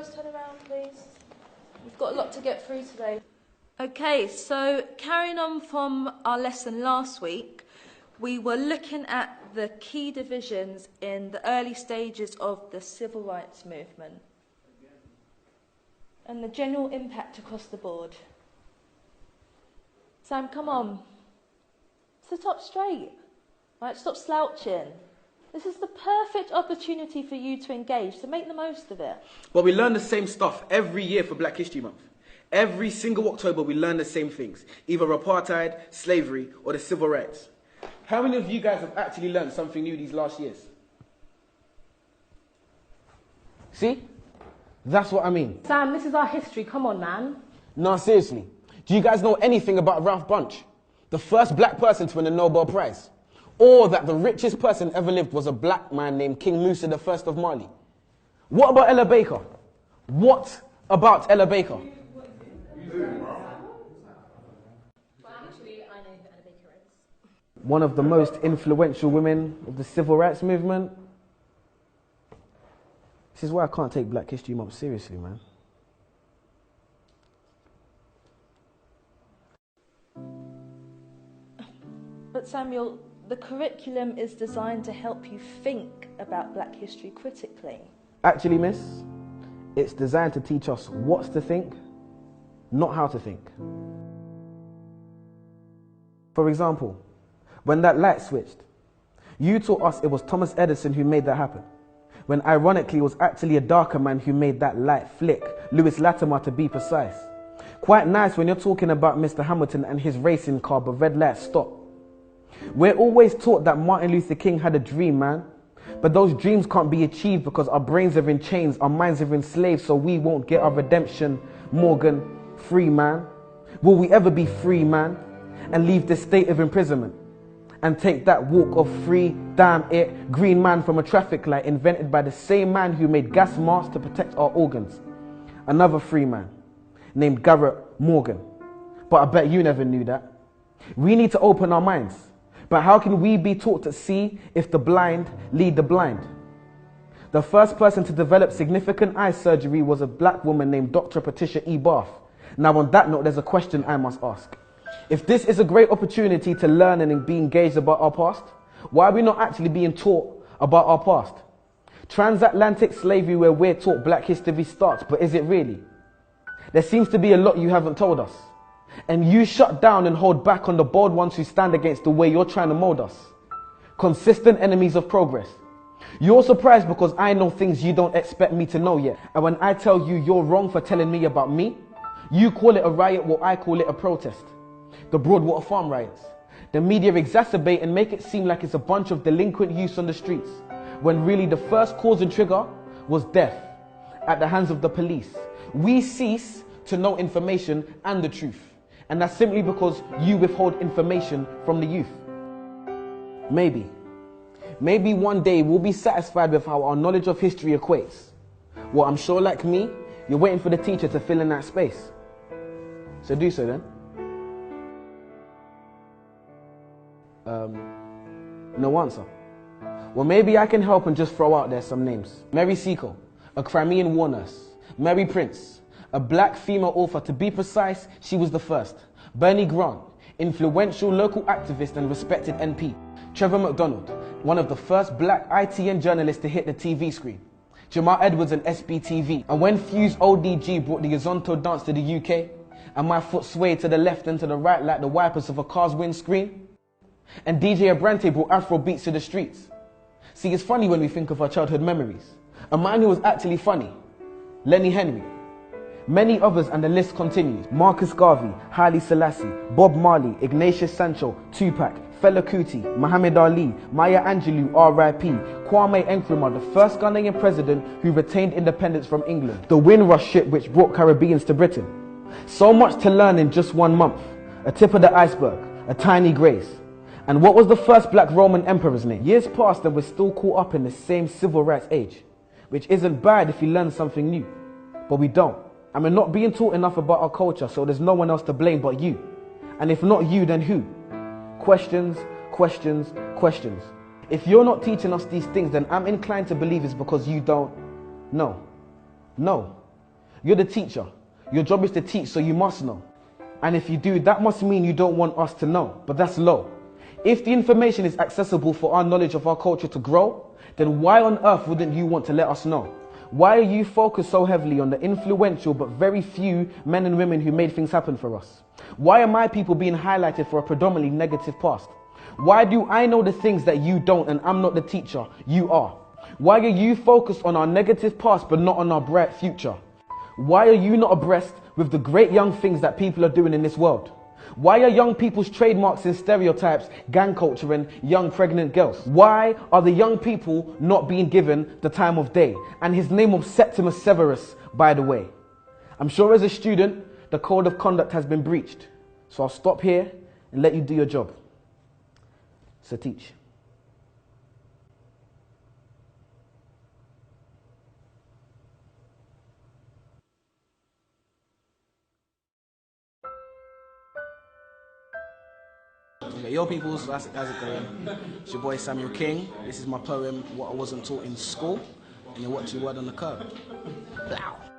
guys turn around, please? We've got a lot to get through today. Okay, so carrying on from our lesson last week, we were looking at the key divisions in the early stages of the civil rights movement and the general impact across the board. Sam, come on. Sit up straight. Right, stop slouching. This is the perfect opportunity for you to engage, so make the most of it. But we learn the same stuff every year for Black History Month. Every single October we learn the same things, either apartheid, slavery, or the civil rights. How many of you guys have actually learned something new these last years? See? That's what I mean. Sam, this is our history, come on, man. No, seriously. Do you guys know anything about Ralph Bunche? The first black person to win a Nobel Prize? Or that the richest person ever lived was a black man named King Musa I of Mali? What about Ella Baker? What about Ella Baker? One of the most influential women of the civil rights movement. This is why I can't take Black History Month seriously, man. But Samuel, the curriculum is designed to help you think about Black history critically. Actually, miss, it's designed to teach us what to think, not how to think. For example, when that light switched, you taught us it was Thomas Edison who made that happen, when ironically it was actually a darker man who made that light flick, Lewis Latimer to be precise. Quite nice when you're talking about Mr. Hamilton and his racing car, but red lights stop. We're always taught that Martin Luther King had a dream, man. But those dreams can't be achieved because our brains are in chains, our minds are enslaved, so we won't get our redemption. Morgan, free man. Will we ever be free, man? And leave this state of imprisonment? And take that walk of free, damn it, green man from a traffic light invented by the same man who made gas masks to protect our organs. Another free man named Garrett Morgan. But I bet you never knew that. We need to open our minds. But how can we be taught to see if the blind lead the blind? The first person to develop significant eye surgery was a black woman named Dr. Patricia E. Barth. Now on that note, there's a question I must ask. If this is a great opportunity to learn and be engaged about our past, why are we not actually being taught about our past? Transatlantic slavery, where we're taught Black history starts, but is it really? There seems to be a lot you haven't told us. And you shut down and hold back on the bold ones who stand against the way you're trying to mold us. Consistent enemies of progress. You're surprised because I know things you don't expect me to know yet. And when I tell you you're wrong for telling me about me, you call it a riot while I call it a protest. The Broadwater Farm riots. The media exacerbate and make it seem like it's a bunch of delinquent youths on the streets, when really the first cause and trigger was death at the hands of the police. We cease to know information and the truth. And that's simply because you withhold information from the youth. Maybe one day we'll be satisfied with how our knowledge of history equates. Well, I'm sure like me, you're waiting for the teacher to fill in that space. So do so then. No answer. Well, maybe I can help and just throw out there some names. Mary Seacole, a Crimean war nurse. Mary Prince, a black female author. To be precise, she was the first. Bernie Grant, influential local activist and respected NP. Trevor McDonald, one of the first black ITN journalists to hit the TV screen. Jamal Edwards and SBTV. And when Fuse ODG brought the Azonto dance to the UK, and my foot swayed to the left and to the right like the wipers of a car's windscreen, and DJ Abrante brought Afro beats to the streets. See, it's funny when we think of our childhood memories. A man who was actually funny, Lenny Henry. Many others, and the list continues. Marcus Garvey, Haile Selassie, Bob Marley, Ignatius Sancho, Tupac, Fela Kuti, Muhammad Ali, Maya Angelou, R.I.P., Kwame Nkrumah, the first Ghanaian president who retained independence from England, the Windrush ship which brought Caribbeans to Britain. So much to learn in just 1 month. A tip of the iceberg, a tiny grace. And what was the first black Roman emperor's name? Years passed and we're still caught up in the same civil rights age, which isn't bad if you learn something new, but we don't. And we're not being taught enough about our culture, so there's no one else to blame but you. And if not you, then who? Questions, questions, questions. If you're not teaching us these things, then I'm inclined to believe it's because you don't know. No, You're the teacher. Your job is to teach, so you must know. And if you do, that must mean you don't want us to know, but that's low. If the information is accessible for our knowledge of our culture to grow, then why on earth wouldn't you want to let us know? Why are you focused so heavily on the influential but very few men and women who made things happen for us? Why are my people being highlighted for a predominantly negative past? Why do I know the things that you don't and I'm not the teacher, you are? Why are you focused on our negative past but not on our bright future? Why are you not abreast with the great young things that people are doing in this world? Why are young people's trademarks and stereotypes gang culture and young pregnant girls? Why are the young people not being given the time of day? And his name was Septimus Severus, by the way. I'm sure as a student, the code of conduct has been breached. So I'll stop here and let you do your job. So teach. Okay, yo peoples, how's it going? It's your boy Samuel King. This is my poem, What I Wasn't Taught in School. And you're watching Word on the Curb. Blow.